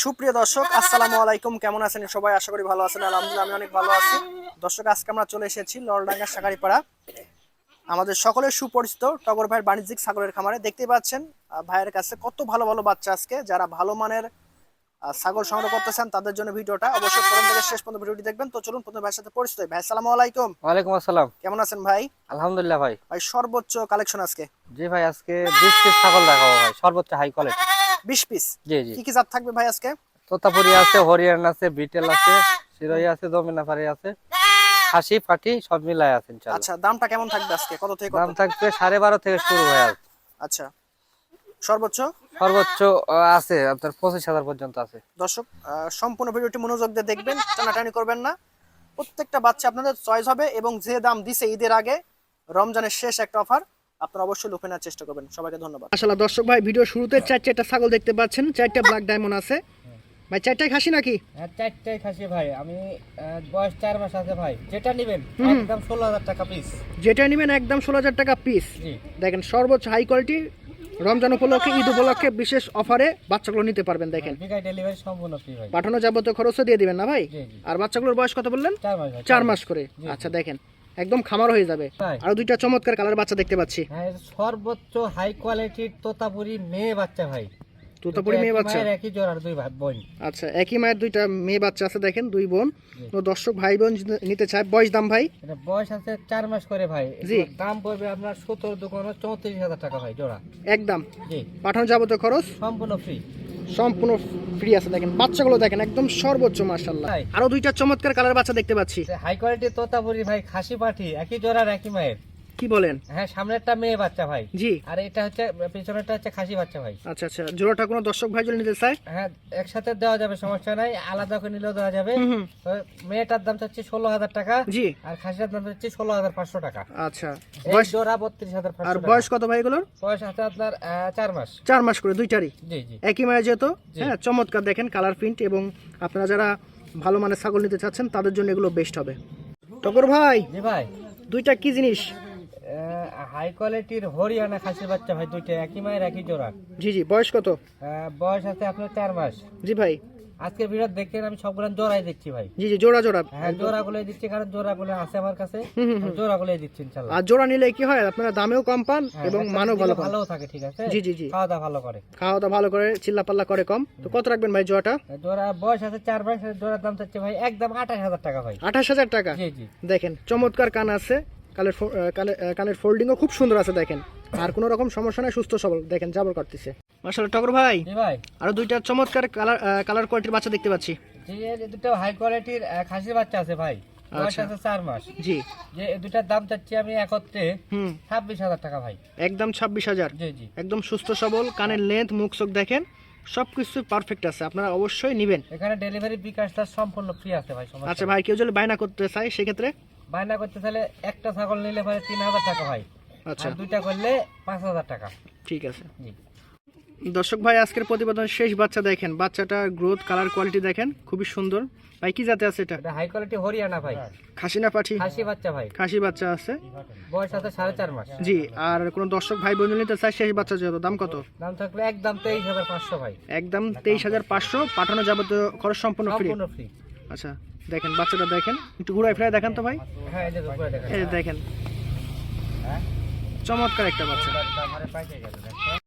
সুপ্রিয় দর্শক, আসসালামু আলাইকুম। কেমন আছেন সবাই? আশা করি ভালো আছেন। আলহামদুলিল্লাহ আমি অনেক ভালো আছি। দর্শক, আজকে আমরা চলে এসেছি ললডাঙ্গা শাকারিপাড়া, আমাদের সকলের সুপরিচিত টগর ভাইয়ের বাণিজ্যিক ছাগলের খামারে। দেখতেই পাচ্ছেন ভাইয়ের কাছে কত ভালো ভালো বাচ্চা। আজকে যারা ভালো মানের ছাগল সংগ্রহ করতে চান তাদের জন্য ভিডিওটা অবশ্যই প্রথম থেকে শেষ পর্যন্ত ভিডিওটি দেখবেন। তো চলুন প্রথমে ভাইয়ের সাথে পরিচিত হই। ভাই, আসসালামু আলাইকুম। ওয়ালাইকুম আসসালাম। কেমন আছেন ভাই? আলহামদুলিল্লাহ ভাই। ভাই, সর্বোচ্চ কালেকশন আজকে? জি ভাই, আজকে 20 পিস ছাগল দেখাবো ভাই, সর্বোচ্চ হাই কোয়ালিটি। 20 পিস? জি জি। কি কি জাত থাকবে ভাই আজকে? তোতাপুরি আছে, হরিয়ান আছে, বিটেল আছে, সিরোই আছে, জমিনাফারি আছে, খাসি পাটি সব মিলাই আছে ইনশাআল্লাহ। আচ্ছা, দামটা কেমন থাকবে আজকে? কত থেকে কত? দাম থাকবে 12.5 থেকে শুরু হয়ে আছে। আচ্ছা, সর্বোচ্চ? সর্বোচ্চ আছে আপনার 25,000 পর্যন্ত আছে। দর্শক, সম্পূর্ণ ভিডিওটি মনোযোগ দিয়ে দেখবেন, টানাটানি করবেন না। প্রত্যেকটা বাচ্চা আপনাদের চয়েস হবে এবং যে দাম দিছে ঈদের আগে, রমজানের শেষ একটা অফার, আপনারা অবশ্যই লুফে নেওয়ার চেষ্টা করবেন। সবাইকে ধন্যবাদ। আসলে দর্শক ভাই, ভিডিও শুরুতে চারটা ছাগল দেখতে পাচ্ছেন, চারটা ব্ল্যাক ডায়মন্ড আছে ভাই। চারটাই খাসি নাকি? হ্যাঁ, চারটাই খাসি ভাই। আমি বয়স 4 মাস আছে ভাই। যেটা নেবেন একদম 16,000 টাকা পিস। যেটা নেবেন একদম 16,000 টাকা পিস। জি। দেখেন, সর্বোচ্চ হাই কোয়ালিটি, রমজান উপলক্ষে, ঈদ উপলক্ষে বিশেষ অফারে বাচ্চাগুলো নিতে পারবেন। দেখেন, বিকাশ ডেলিভারি সম্পূর্ণ ফ্রি ভাই। পাঠানো যাবতীয় খরচও দিয়ে দিবেন না ভাই? জি জি। আর বাচ্চাগুলোর বয়স কত বললেন? 4 মাস ভাই। 4 মাস করে। আচ্ছা, দেখেন একদম খামার হয়ে যাবে। আর দুইটা চমৎকার কালার বাচ্চা দেখতে পাচ্ছি। হ্যাঁ, সর্বোচ্চ হাই কোয়ালিটির তোতাপুরি মেয়ে বাচ্চা ভাই। তোতাপুরি মেয়ে বাচ্চা? একই জোড়ার দুই বোন। আচ্ছা, একই মায়ের দুইটা মেয়ে বাচ্চা আছে, দেখেন দুই বোন। তো দর্শক ভাই বোন নিতে চায়, বয়স দাম ভাই? এটা বয়স আছে 4 মাস করে ভাই। জি। দাম পড়বে আপনার 17 দোকানে 34,000 টাকা ভাই জোড়া একদম। জি। পাঠানো যাবতীয় খরচ সম্পূর্ণ ফ্রি। সম্পূর্ণ ফ্রি আছে। দেখেন বাচ্চাগুলো দেখেন একদম সর্বোচ্চ, মাশাআল্লাহ। ভাই, আরো দুইটা চমৎকার কালার বাচ্চা দেখতে পাচ্ছি। হাই কোয়ালিটির তোতাপুরি ভাই, খাসি পাঠি, একই জোড়ার একই মায়ের। কি বলেন? হ্যাঁ, সামনেরটা মেয়ে বাচ্চা ভাই। জি। আর এটা হচ্ছে পিছনেরটা হচ্ছে খাসি বাচ্চা ভাই। আচ্ছা আচ্ছা, জোড়াটা কোনো দর্শক ভাই যদি নিতে চায়? হ্যাঁ, একসাথে দেওয়া যাবে, সমস্যা নাই। আলাদা করে নিলেও দেওয়া যাবে। তো মেয়েটার দাম চাচ্ছি 16,000 টাকা। জি। আর খাসিটার দাম চাচ্ছি 16,500 টাকা। আচ্ছা, বয়স জোড়া 32,500 আর টাকা। বয়স কত ভাই এগুলোর? বয়স আছে আপনার 4 মাস। 4 মাস করে দুইটারই? জি জি। একই মায়ের যেহেতু। জি। হ্যাঁ, চমৎকার। দেখেন কালার প্রিন্ট, এবং আপনারা যারা ভালো মানের ছাগল নিতে চাচ্ছেন তাদের জন্য এগুলো বেস্ট হবে। টগর ভাই, জি ভাই, দুইটা কি জিনিস? হাই কোয়ালিটির হরিয়ানা খাসি বাচ্চা ভাই, দুইটা একই মায়ের একই জোড়া। জি জি। বয়স কত? বয়স আছে আপনার 4 মাস। জি ভাই। আজকের ভিডিও দেখেন, আমি সবগুলো জোড়াই দিচ্ছি ভাই। জি জি, জোড়া জোড়া। হ্যাঁ, জোড়াগুলোই দিচ্ছি, কারণ জোড়াগুলো আছে আমার কাছে। জোড়াগুলোই দিচ্ছি ইনশাআল্লাহ। আর জোড়া নিলে কি হয়, আপনারা দামেও কম পান এবং মানও ভালো পান। ভালো থাকে, ঠিক আছে। জি জি জি। খাওয়া দাওয়া ভালো করে। খাওয়া দাওয়া ভালো করে, চিল্লা পাল্লা করে কম। তো কত রাখবেন ভাই জোড়াটা? জোড়া বয়স আছে 4 মাস। জোড়ার দাম চাচ্ছি ভাই একদম 28,000 টাকা ভাই। 28,000 টাকা? জি জি। দেখেন চমৎকার কান আছে, কানের ফোল্ডিংও খুব সুন্দর আছে। দেখেন আর কোনো রকম সমস্যা নাই, সুস্থ সবল। দেখেন জাবর কাটতেছে, মাশাআল্লাহ। টগর ভাই, জি ভাই, আরো দুইটা চমৎকার কালার কোয়ালিটির বাচ্চা দেখতে পাচ্ছি। জি, এই দুটো হাই কোয়ালিটির খাসি বাচ্চা আছে ভাই। বয়স আচ্ছা। আছে 4 মাস। জি। যে এই দুটার দাম চাচ্ছি আমি একত্রে 26,000 টাকা ভাই। একদম 26,000? জি জি। একদম সুস্থ সবল, কানের লেন্থ, মুখ চোখ দেখেন সবকিছু পারফেক্ট আছে, আপনারা অবশ্যই নেবেন। এখানে ডেলিভারি বিকাশটা সম্পূর্ণ ফ্রি আছে ভাই। আচ্ছা ভাই, কেউ যদি বায়না করতে চায় সেক্ষেত্রে? বায়না করতে চাইলে একটা ছাগল নিলে ভাই 3,000 টাকা ভাই। আচ্ছা। আর দুইটা করলে 5,000 টাকা। ঠিক আছে। জি। দর্শক ভাই, আজকের প্রতিবেদনের শেষ বাচ্চা দেখেন, বাচ্চাটা গ্রোথ, কালার কোয়ালিটি দেখেন খুবই সুন্দর। ভাই কি জাতে আছে এটা? এটা হাই কোয়ালিটি হরিয়ানা ভাই। খাসি না পাঠি? খাসি বাচ্চা ভাই। খাসি বাচ্চা আছে। বয়স আছে 4.5 মাস। জি। আর কোন দর্শক ভাই বোন নিতে চায় শেষ বাচ্চা যেহেতু, দাম কত? দাম থাকলে একদম 23,500 ভাই। একদম 23,500। পাঠানো যাবতীয় খরচ সম্পূর্ণ ফ্রি? সম্পূর্ণ ফ্রি। আচ্ছা, দেখেন বাচ্চাটা দেখেন, একটু ঘুরাই ফিরাই দেখান তো ভাই। হ্যাঁ, এই যে উপরে দেখেন। এই দেখেন, চমৎকার একটা বাচ্চা। আমার পাইতে গেল।